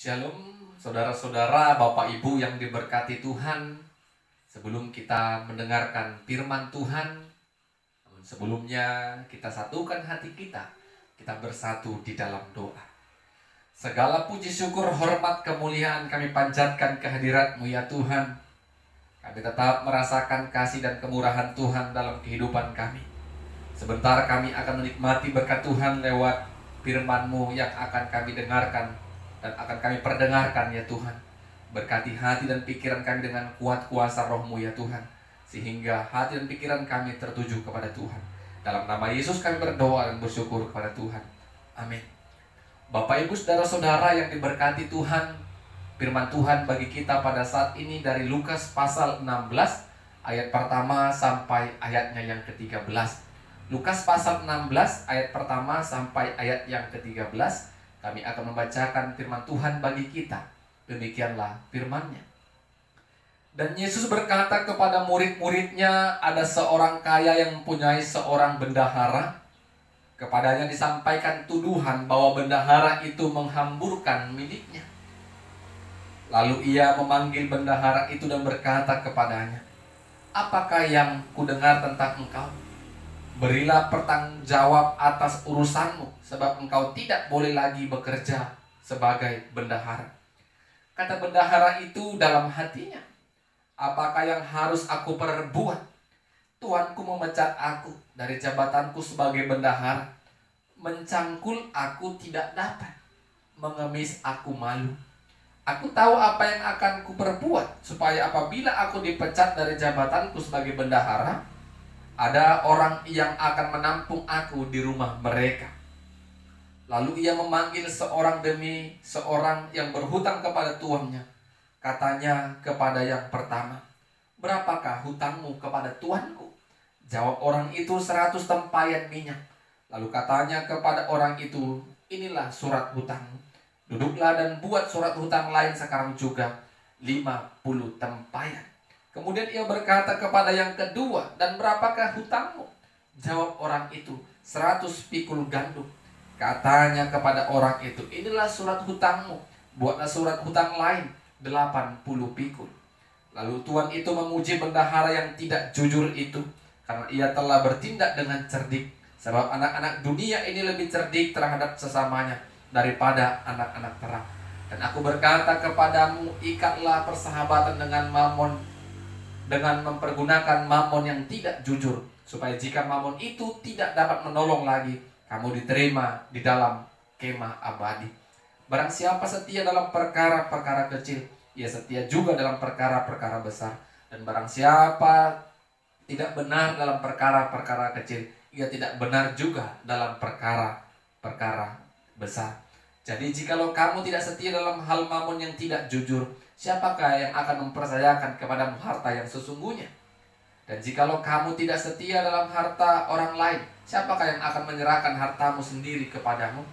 Shalom, saudara-saudara, Bapak Ibu yang diberkati Tuhan. Sebelum kita mendengarkan firman Tuhan, sebelumnya kita satukan hati kita bersatu di dalam doa. Segala puji syukur, hormat, kemuliaan kami panjatkan kehadirat-Mu ya Tuhan. Kami tetap merasakan kasih dan kemurahan Tuhan dalam kehidupan kami. Sebentar kami akan menikmati berkat Tuhan lewat firman-Mu yang akan kami dengarkan dan akan kami perdengarkan ya Tuhan. Berkati hati dan pikiran kami dengan kuat kuasa Roh-Mu ya Tuhan, sehingga hati dan pikiran kami tertuju kepada Tuhan. Dalam nama Yesus kami berdoa dan bersyukur kepada Tuhan. Amin. Bapak Ibu saudara-saudara yang diberkati Tuhan, firman Tuhan bagi kita pada saat ini dari Lukas pasal 16 ayat pertama sampai ayatnya yang ke-13. Lukas pasal 16 ayat pertama sampai ayat yang ke-13. Kami akan membacakan firman Tuhan bagi kita. Demikianlah firman-Nya. Dan Yesus berkata kepada murid-muridnya, ada seorang kaya yang mempunyai seorang bendahara. Kepadanya disampaikan tuduhan bahwa bendahara itu menghamburkan miliknya. Lalu ia memanggil bendahara itu dan berkata kepadanya, apakah yang kudengar tentang engkau? Berilah pertanggungjawab atas urusanmu, sebab engkau tidak boleh lagi bekerja sebagai bendahara. Kata bendahara itu dalam hatinya, apakah yang harus aku perbuat? Tuanku memecat aku dari jabatanku sebagai bendahara. Mencangkul aku tidak dapat, mengemis aku malu. Aku tahu apa yang akan kuperbuat, supaya apabila aku dipecat dari jabatanku sebagai bendahara, ada orang yang akan menampung aku di rumah mereka. Lalu ia memanggil seorang demi seorang yang berhutang kepada tuannya. Katanya kepada yang pertama, berapakah hutangmu kepada tuanku? Jawab orang itu, 100 tempayan minyak. Lalu katanya kepada orang itu, inilah surat hutangmu. Duduklah dan buat surat hutang lain sekarang juga, 50 tempayan. Kemudian ia berkata kepada yang kedua, dan berapakah hutangmu? Jawab orang itu, 100 pikul gandum. Katanya kepada orang itu, inilah surat hutangmu. Buatlah surat hutang lain, 80 pikul. Lalu tuan itu memuji bendahara yang tidak jujur itu, karena ia telah bertindak dengan cerdik. Sebab anak-anak dunia ini lebih cerdik terhadap sesamanya daripada anak-anak terang. Dan aku berkata kepadamu, ikatlah persahabatan dengan Mamon, dengan mempergunakan Mamon yang tidak jujur, supaya jika Mamon itu tidak dapat menolong lagi, kamu diterima di dalam kemah abadi. Barang siapa setia dalam perkara-perkara kecil, ia setia juga dalam perkara-perkara besar. Dan barang siapa tidak benar dalam perkara-perkara kecil, ia tidak benar juga dalam perkara-perkara besar. Jadi jikalau kamu tidak setia dalam hal Mamon yang tidak jujur, siapakah yang akan mempercayakan kepadamu harta yang sesungguhnya? Dan jikalau kamu tidak setia dalam harta orang lain, siapakah yang akan menyerahkan hartamu sendiri kepadamu?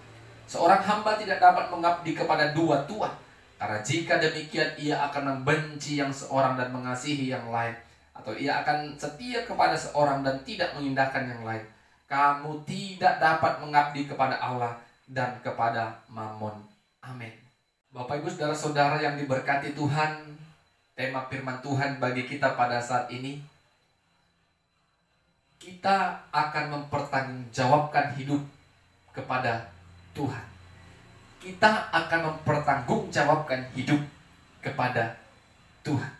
Seorang hamba tidak dapat mengabdi kepada dua tuan, karena jika demikian ia akan membenci yang seorang dan mengasihi yang lain, atau ia akan setia kepada seorang dan tidak mengindahkan yang lain. Kamu tidak dapat mengabdi kepada Allah dan kepada Mamon. Amin. Bapak Ibu saudara-saudara yang diberkati Tuhan, tema firman Tuhan bagi kita pada saat ini, kita akan mempertanggungjawabkan hidup kepada Tuhan. Kita akan mempertanggungjawabkan hidup kepada Tuhan.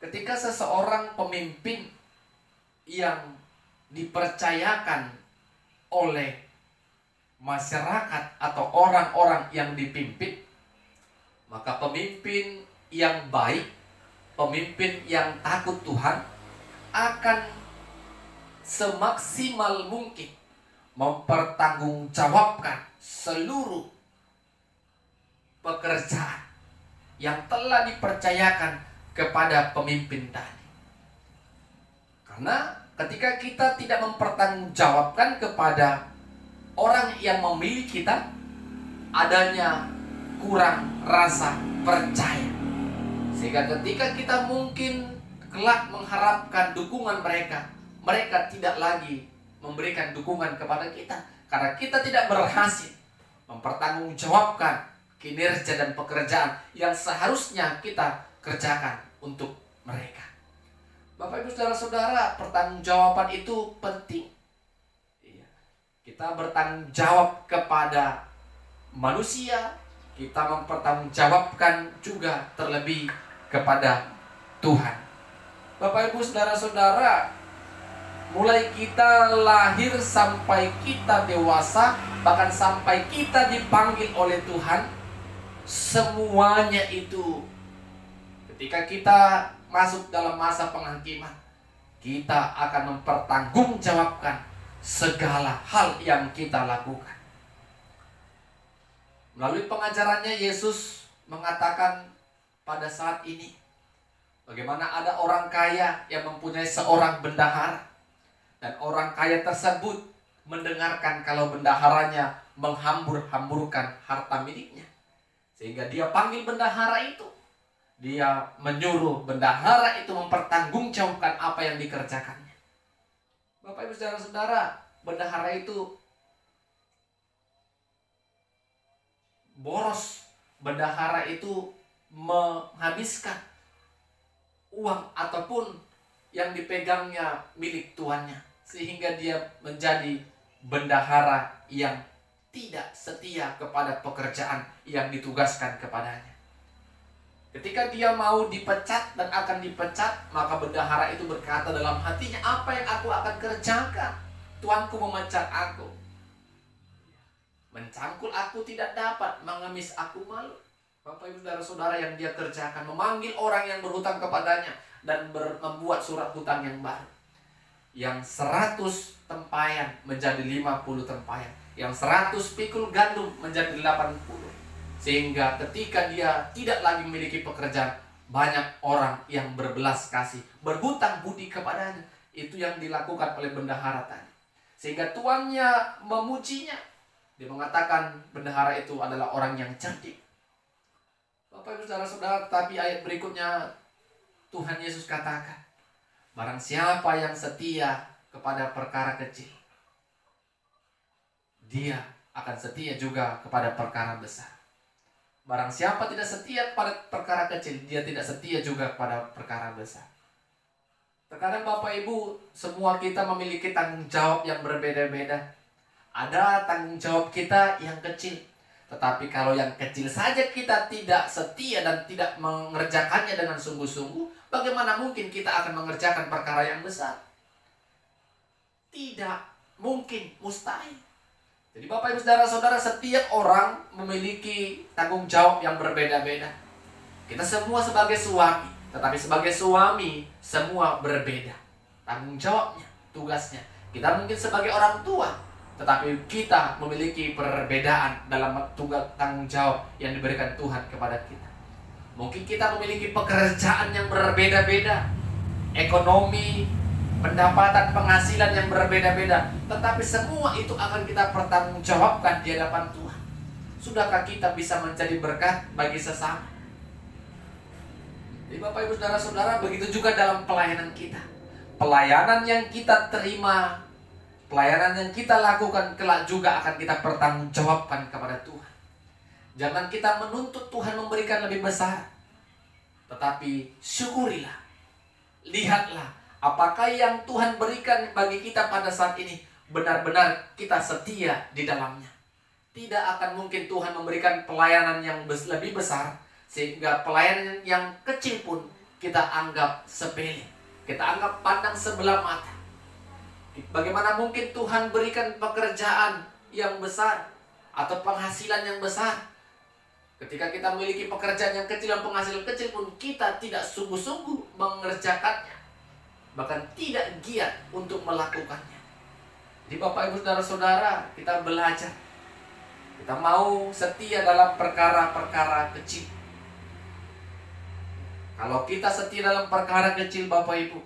Ketika seseorang pemimpin yang dipercayakan oleh masyarakat atau orang-orang yang dipimpin, maka pemimpin yang baik, pemimpin yang takut Tuhan akan semaksimal mungkin mempertanggungjawabkan seluruh pekerjaan yang telah dipercayakan kepada pemimpin tadi. Karena ketika kita tidak mempertanggungjawabkan kepada orang yang memilih kita, adanya kurang rasa percaya. Sehingga ketika kita mungkin kelak mengharapkan dukungan mereka, mereka tidak lagi memberikan dukungan kepada kita, karena kita tidak berhasil mempertanggungjawabkan kinerja dan pekerjaan yang seharusnya kita kerjakan untuk mereka. Bapak Ibu Saudara-saudara, pertanggungjawaban itu penting. Kita bertanggung jawab kepada manusia, kita mempertanggungjawabkan juga terlebih kepada Tuhan. Bapak Ibu Saudara-saudara, mulai kita lahir sampai kita dewasa, bahkan sampai kita dipanggil oleh Tuhan, semuanya itu ketika kita masuk dalam masa penghakiman, kita akan mempertanggungjawabkan segala hal yang kita lakukan. Melalui pengajarannya, Yesus mengatakan pada saat ini, bagaimana ada orang kaya yang mempunyai seorang bendahara, dan orang kaya tersebut mendengarkan kalau bendaharanya menghambur-hamburkan harta miliknya. Sehingga dia panggil bendahara itu. Dia menyuruh bendahara itu mempertanggungjawabkan apa yang dikerjakannya. Bapak Ibu Saudara-saudara, bendahara itu boros. Bendahara itu menghabiskan uang ataupun yang dipegangnya milik tuannya, sehingga dia menjadi bendahara yang tidak setia kepada pekerjaan yang ditugaskan kepadanya. Ketika dia mau dipecat dan akan dipecat, maka bendahara itu berkata dalam hatinya, apa yang aku akan kerjakan? Tuanku memecat aku. Mencangkul aku tidak dapat, mengemis aku malu. Bapak Ibu Saudara-saudara, yang dia kerjakan, memanggil orang yang berhutang kepadanya dan membuat surat hutang yang baru. Yang 100 tempayan menjadi 50 tempayan. Yang 100 pikul gandum menjadi 80. Sehingga ketika dia tidak lagi memiliki pekerjaan, banyak orang yang berbelas kasih, berhutang budi kepadanya. Itu yang dilakukan oleh bendahara tadi. Sehingga tuannya memujinya. Dia mengatakan bendahara itu adalah orang yang cerdik. Bapak Ibu Saudara-saudara, tapi ayat berikutnya Tuhan Yesus katakan, barang siapa yang setia kepada perkara kecil, dia akan setia juga kepada perkara besar. Barang siapa tidak setia pada perkara kecil, dia tidak setia juga pada perkara besar. Terkadang Bapak Ibu, semua kita memiliki tanggung jawab yang berbeda-beda. Ada tanggung jawab kita yang kecil, tetapi kalau yang kecil saja kita tidak setia dan tidak mengerjakannya dengan sungguh-sungguh, bagaimana mungkin kita akan mengerjakan perkara yang besar? Tidak mungkin, mustahil. Jadi Bapak Ibu Saudara-saudara, setiap orang memiliki tanggung jawab yang berbeda-beda. Kita semua sebagai suami, tetapi sebagai suami semua berbeda tanggung jawabnya, tugasnya. Kita mungkin sebagai orang tua, tetapi kita memiliki perbedaan dalam tanggung jawab yang diberikan Tuhan kepada kita. Mungkin kita memiliki pekerjaan yang berbeda-beda, ekonomi, pendapatan, penghasilan yang berbeda-beda, tetapi semua itu akan kita pertanggungjawabkan di hadapan Tuhan. Sudahkah kita bisa menjadi berkat bagi sesama? Jadi Bapak Ibu Saudara-saudara, begitu juga dalam pelayanan kita. Pelayanan yang kita terima, pelayanan yang kita lakukan kelak juga akan kita pertanggungjawabkan kepada Tuhan. Jangan kita menuntut Tuhan memberikan lebih besar, tetapi syukurilah. Lihatlah apakah yang Tuhan berikan bagi kita pada saat ini benar-benar kita setia di dalamnya. Tidak akan mungkin Tuhan memberikan pelayanan yang lebih besar, sehingga pelayanan yang kecil pun kita anggap sepele, kita anggap pandang sebelah mata. Bagaimana mungkin Tuhan berikan pekerjaan yang besar atau penghasilan yang besar, ketika kita memiliki pekerjaan yang kecil dan penghasilan kecil pun kita tidak sungguh-sungguh mengerjakannya, bahkan tidak giat untuk melakukannya. Jadi Bapak Ibu Saudara-saudara, kita belajar, kita mau setia dalam perkara-perkara kecil. Kalau kita setia dalam perkara kecil, Bapak Ibu,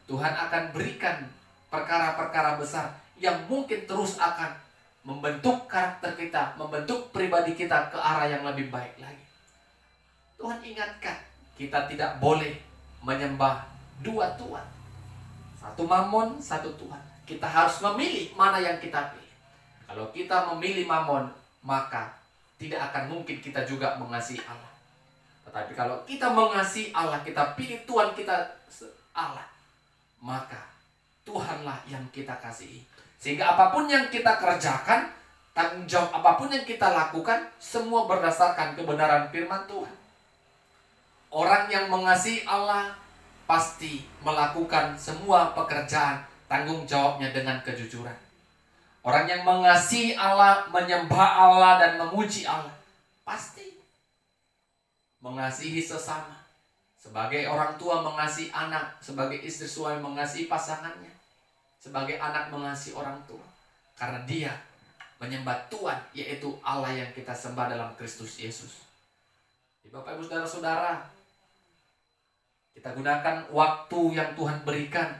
Tuhan akan berikan perkara-perkara besar yang mungkin terus akan membentuk karakter kita, membentuk pribadi kita ke arah yang lebih baik lagi. Tuhan ingatkan, kita tidak boleh menyembah dua tuhan. Satu Mamon, satu Tuhan. Kita harus memilih mana yang kita pilih. Kalau kita memilih Mamon, maka tidak akan mungkin kita juga mengasihi Allah. Tetapi kalau kita mengasihi Allah, kita pilih Tuhan kita Allah, maka Tuhanlah yang kita kasihi. Sehingga apapun yang kita kerjakan, tanggung jawab apapun yang kita lakukan, semua berdasarkan kebenaran firman Tuhan. Orang yang mengasihi Allah pasti melakukan semua pekerjaan tanggung jawabnya dengan kejujuran. Orang yang mengasihi Allah, menyembah Allah dan memuji Allah, pasti mengasihi sesama. Sebagai orang tua mengasihi anak, sebagai istri suami mengasihi pasangannya, sebagai anak mengasihi orang tua. Karena dia menyembah Tuhan, yaitu Allah yang kita sembah dalam Kristus Yesus. Bapak Ibu Saudara-saudara, kita gunakan waktu yang Tuhan berikan.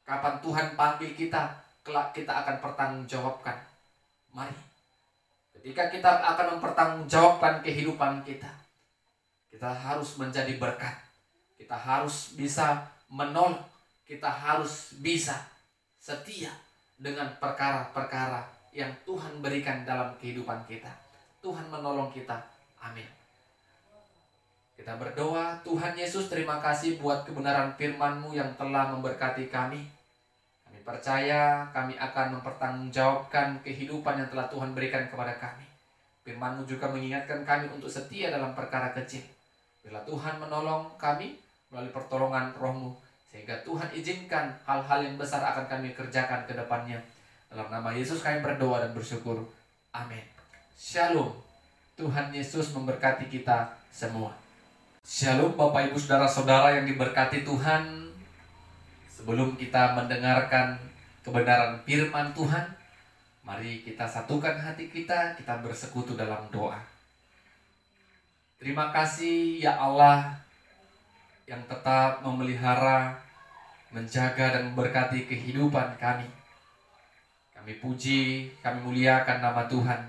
Kapan Tuhan panggil kita, kelak kita akan pertanggungjawabkan. Mari, ketika kita akan mempertanggungjawabkan kehidupan kita, kita harus menjadi berkat. Kita harus bisa menolong. Kita harus bisa setia dengan perkara-perkara yang Tuhan berikan dalam kehidupan kita. Tuhan menolong kita. Amin. Kita berdoa. Tuhan Yesus, terima kasih buat kebenaran firman-Mu yang telah memberkati kami. Kami percaya kami akan mempertanggungjawabkan kehidupan yang telah Tuhan berikan kepada kami. Firman-Mu juga mengingatkan kami untuk setia dalam perkara kecil. Bila Tuhan menolong kami melalui pertolongan Roh-Mu, sehingga Tuhan izinkan hal-hal yang besar akan kami kerjakan ke depannya. Dalam nama Yesus kami berdoa dan bersyukur. Amin. Shalom. Tuhan Yesus memberkati kita semua. Shalom Bapak Ibu Saudara-saudara yang diberkati Tuhan. Sebelum kita mendengarkan kebenaran firman Tuhan, mari kita satukan hati kita bersekutu dalam doa. Terima kasih ya Allah yang tetap memelihara, menjaga dan memberkati kehidupan kami. Kami puji, kami muliakan nama Tuhan.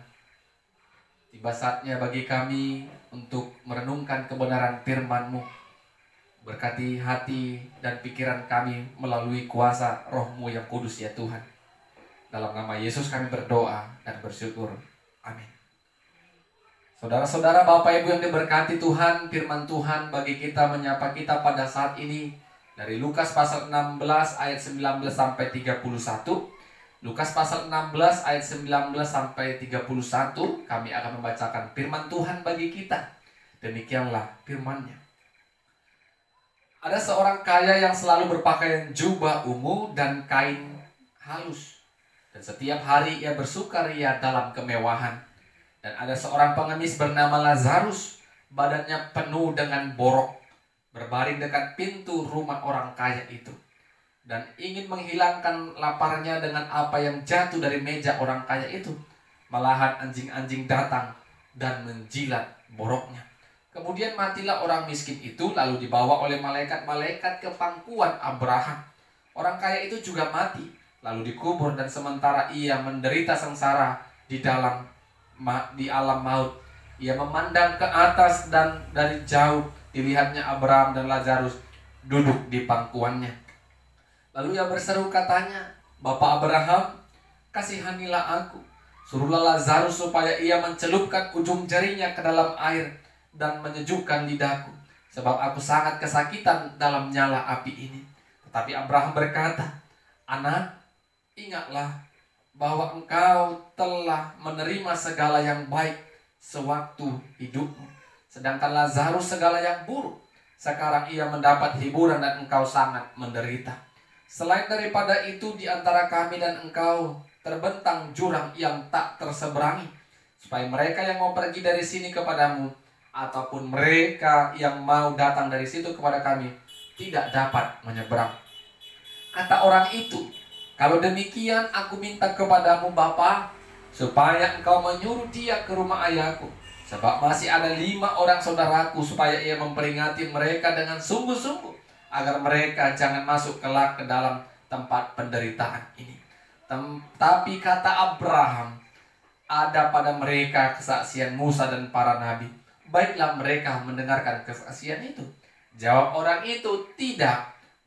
Tiba saatnya bagi kami untuk merenungkan kebenaran firman-Mu. Berkati hati dan pikiran kami melalui kuasa Roh-Mu yang kudus ya Tuhan. Dalam nama Yesus kami berdoa dan bersyukur. Amin. Saudara-saudara, Bapak Ibu yang diberkati Tuhan, firman Tuhan bagi kita menyapa kita pada saat ini dari Lukas pasal 16 ayat 19 sampai 31. Lukas pasal 16 ayat 19 sampai 31, kami akan membacakan firman Tuhan bagi kita. Demikianlah firman-Nya. Ada seorang kaya yang selalu berpakaian jubah ungu dan kain halus, dan setiap hari ia bersukaria dalam kemewahan. Dan ada seorang pengemis bernama Lazarus, badannya penuh dengan borok, berbaring dekat pintu rumah orang kaya itu, dan ingin menghilangkan laparnya dengan apa yang jatuh dari meja orang kaya itu. Malahan anjing-anjing datang dan menjilat boroknya. Kemudian matilah orang miskin itu, lalu dibawa oleh malaikat-malaikat ke pangkuan Abraham. Orang kaya itu juga mati, lalu dikubur, dan sementara ia menderita sengsara di alam maut, ia memandang ke atas, dan dari jauh dilihatnya Abraham dan Lazarus duduk di pangkuannya. Lalu ia berseru katanya, "Bapak Abraham, kasihanilah aku. Suruhlah Lazarus supaya ia mencelupkan ujung jarinya ke dalam air dan menyejukkan lidahku, sebab aku sangat kesakitan dalam nyala api ini." Tetapi Abraham berkata, "Anak, ingatlah bahwa engkau telah menerima segala yang baik sewaktu hidupmu, sedangkan Lazarus segala yang buruk. Sekarang ia mendapat hiburan dan engkau sangat menderita. Selain daripada itu, di antara kami dan engkau terbentang jurang yang tak terseberangi, supaya mereka yang mau pergi dari sini kepadamu, ataupun mereka yang mau datang dari situ kepada kami, tidak dapat menyeberang." Kata orang itu, "Kalau demikian, aku minta kepadamu Bapa, supaya engkau menyuruh dia ke rumah ayahku, sebab masih ada 5 orang saudaraku, supaya ia memperingati mereka dengan sungguh-sungguh, agar mereka jangan masuk kelak ke dalam tempat penderitaan ini." Tapi kata Abraham, "Ada pada mereka kesaksian Musa dan para nabi. Baiklah mereka mendengarkan kesaksian itu." Jawab orang itu, "Tidak,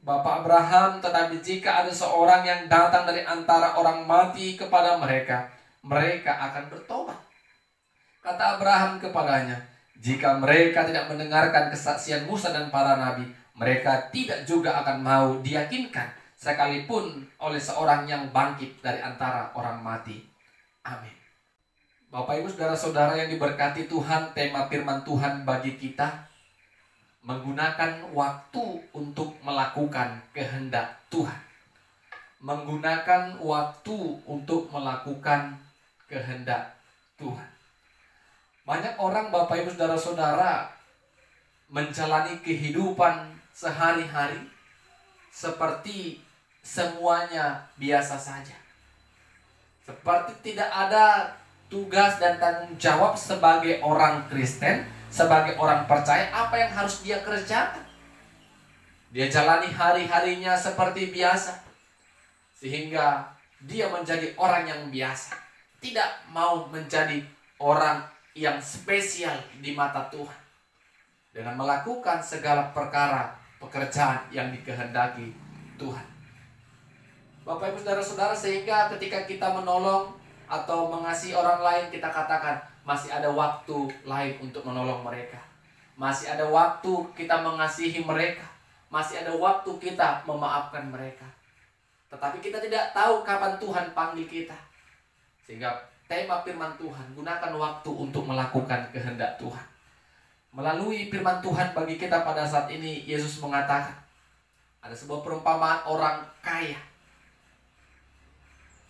Bapak Abraham, tetapi jika ada seorang yang datang dari antara orang mati kepada mereka, mereka akan bertobat." Kata Abraham kepadanya, jika mereka tidak mendengarkan kesaksian Musa dan para nabi, mereka tidak juga akan mau diyakinkan, sekalipun oleh seorang yang bangkit dari antara orang mati. Amin. Bapak Ibu saudara-saudara yang diberkati Tuhan, tema firman Tuhan bagi kita, menggunakan waktu untuk melakukan kehendak Tuhan. Menggunakan waktu untuk melakukan kehendak Tuhan. Banyak orang Bapak Ibu saudara-saudara menjalani kehidupan sehari-hari seperti semuanya biasa saja. Seperti tidak ada tugas dan tanggung jawab sebagai orang Kristen, sebagai orang percaya, apa yang harus dia kerjakan. Dia jalani hari-harinya seperti biasa, sehingga dia menjadi orang yang biasa, tidak mau menjadi orang yang spesial di mata Tuhan, dengan melakukan segala perkara pekerjaan yang dikehendaki Tuhan. Bapak Ibu saudara-saudara, sehingga ketika kita menolong atau mengasihi orang lain, kita katakan masih ada waktu lain untuk menolong mereka. Masih ada waktu kita mengasihi mereka. Masih ada waktu kita memaafkan mereka. Tetapi kita tidak tahu kapan Tuhan panggil kita. Sehingga tema firman Tuhan, gunakan waktu untuk melakukan kehendak Tuhan. Melalui firman Tuhan bagi kita pada saat ini, Yesus mengatakan, ada sebuah perumpamaan orang kaya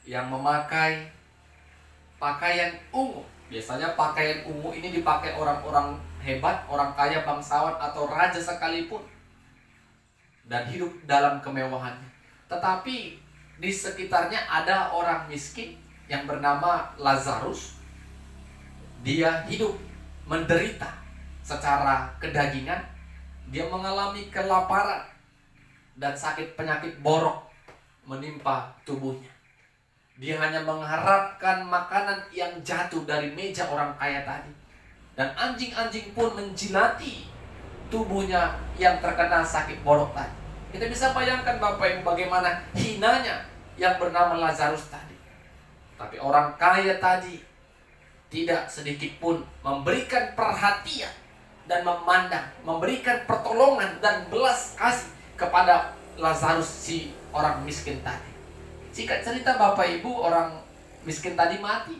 yang memakai pakaian ungu. Biasanya pakaian ungu ini dipakai orang-orang hebat, orang kaya, bangsawan, atau raja sekalipun, dan hidup dalam kemewahannya. Tetapi di sekitarnya ada orang miskin yang bernama Lazarus. Dia hidup menderita secara kedagingan. Dia mengalami kelaparan dan sakit penyakit borok menimpa tubuhnya. Dia hanya mengharapkan makanan yang jatuh dari meja orang kaya tadi. Dan anjing-anjing pun menjilati tubuhnya yang terkena sakit borok tadi. Kita bisa bayangkan Bapak Ibu bagaimana hinanya yang bernama Lazarus tadi. Tapi orang kaya tadi tidak sedikit pun memberikan perhatian dan memandang, memberikan pertolongan dan belas kasih kepada Lazarus, si orang miskin tadi. Singkat cerita Bapak Ibu, orang miskin tadi mati.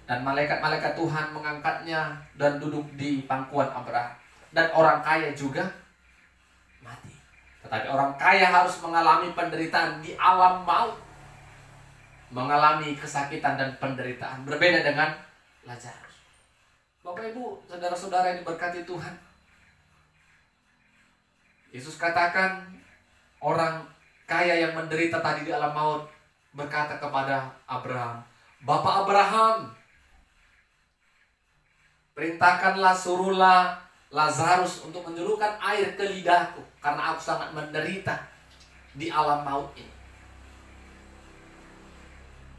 Dan malaikat-malaikat Tuhan mengangkatnya dan duduk di pangkuan Abraham. Dan orang kaya juga mati. Tetapi orang kaya harus mengalami penderitaan di alam maut. Mengalami kesakitan dan penderitaan. Berbeda dengan Lazarus. Bapak Ibu, saudara-saudara yang diberkati Tuhan, Yesus katakan orang kaya yang menderita tadi di alam maut berkata kepada Abraham, Bapak Abraham, perintahkanlah, suruhlah Lazarus untuk menjulurkan air ke lidahku, karena aku sangat menderita di alam maut ini.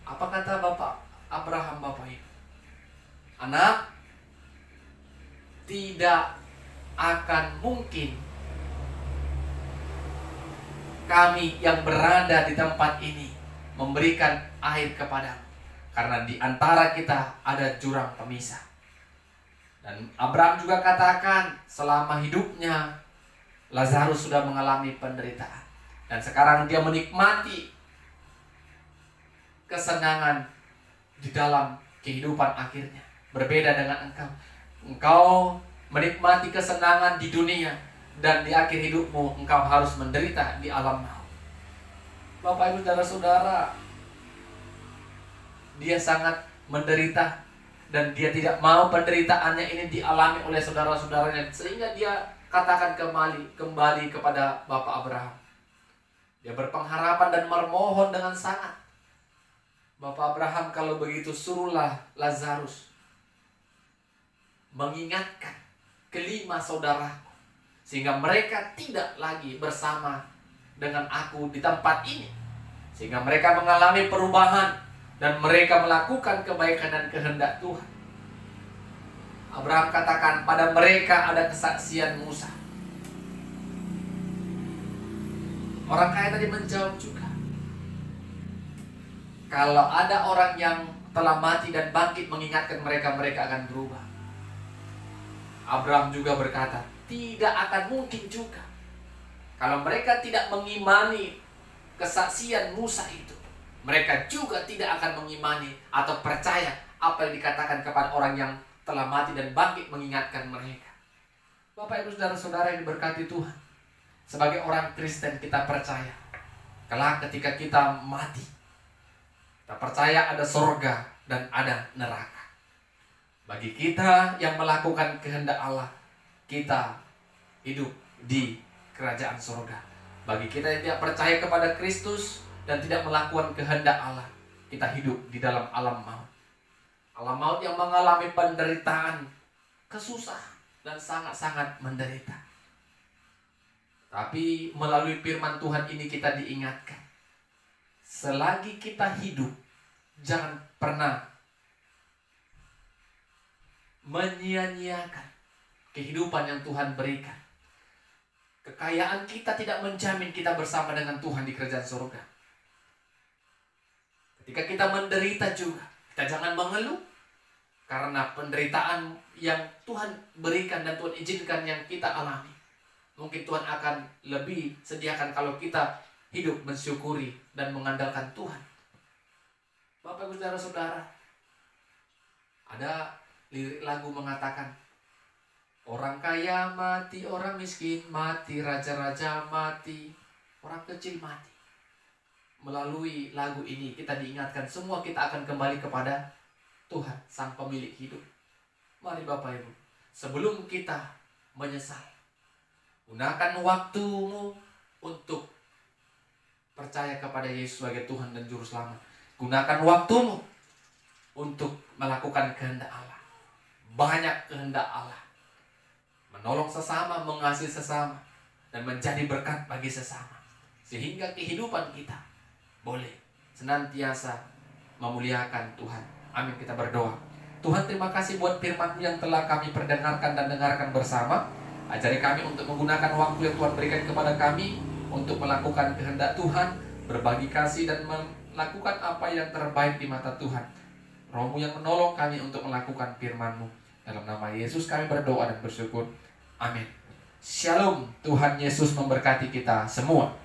Apa kata Bapak Abraham, Bapak Ibu? Anak, tidak akan mungkin kami yang berada di tempat ini memberikan air kepadamu, karena di antara kita ada jurang pemisah. Dan Abraham juga katakan selama hidupnya Lazarus sudah mengalami penderitaan, dan sekarang dia menikmati kesenangan di dalam kehidupan akhirnya. Berbeda dengan engkau. Engkau menikmati kesenangan di dunia, dan di akhir hidupmu engkau harus menderita di alam maut. Bapak Ibu saudara-saudara, dia sangat menderita, dan dia tidak mau penderitaannya ini dialami oleh saudara-saudaranya, sehingga dia katakan kembali kepada Bapak Abraham. Dia berpengharapan dan memohon dengan sangat, Bapak Abraham, kalau begitu suruhlah Lazarus mengingatkan kelima saudaraku, sehingga mereka tidak lagi bersama dengan aku di tempat ini, sehingga mereka mengalami perubahan dan mereka melakukan kebaikan dan kehendak Tuhan. Abraham katakan, pada mereka ada kesaksian Musa. Orang kaya tadi menjawab juga, kalau ada orang yang telah mati dan bangkit mengingatkan mereka, mereka akan berubah. Abraham juga berkata, tidak akan mungkin juga kalau mereka tidak mengimani kesaksian Musa itu, mereka juga tidak akan mengimani atau percaya apa yang dikatakan kepada orang yang telah mati dan bangkit mengingatkan mereka. Bapak Ibu Saudara-saudara yang diberkati Tuhan, sebagai orang Kristen kita percaya kelak ketika kita mati, kita percaya ada surga dan ada neraka. Bagi kita yang melakukan kehendak Allah, kita hidup di kerajaan surga. Bagi kita yang tidak percaya kepada Kristus dan tidak melakukan kehendak Allah, kita hidup di dalam alam maut. Alam maut yang mengalami penderitaan, kesusahan, dan sangat-sangat menderita. Tapi melalui firman Tuhan ini kita diingatkan, selagi kita hidup, jangan pernah menyia-nyiakan kehidupan yang Tuhan berikan. Kekayaan kita tidak menjamin kita bersama dengan Tuhan di kerajaan surga. Ketika kita menderita juga, kita jangan mengeluh, karena penderitaan yang Tuhan berikan dan Tuhan izinkan yang kita alami, mungkin Tuhan akan lebih sediakan kalau kita hidup mensyukuri dan mengandalkan Tuhan. Bapak Ibu Saudara-saudara, ada lirik lagu mengatakan, orang kaya mati, orang miskin mati, raja-raja mati, orang kecil mati. Melalui lagu ini kita diingatkan semua kita akan kembali kepada Tuhan, Sang Pemilik hidup. Mari Bapak Ibu, sebelum kita menyesal, gunakan waktumu untuk percaya kepada Yesus sebagai Tuhan dan Juru Selamat. Gunakan waktumu untuk melakukan kehendak Allah. Banyak kehendak Allah. Menolong sesama, mengasihi sesama, dan menjadi berkat bagi sesama. Sehingga kehidupan kita boleh senantiasa memuliakan Tuhan. Amin, kita berdoa. Tuhan, terima kasih buat firman-Mu yang telah kami perdengarkan dan dengarkan bersama. Ajari kami untuk menggunakan waktu yang Tuhan berikan kepada kami untuk melakukan kehendak Tuhan, berbagi kasih dan melakukan apa yang terbaik di mata Tuhan. Roh-Mu yang menolong kami untuk melakukan firman-Mu. Dalam nama Yesus kami berdoa dan bersyukur. Amin. Shalom. Tuhan Yesus memberkati kita semua.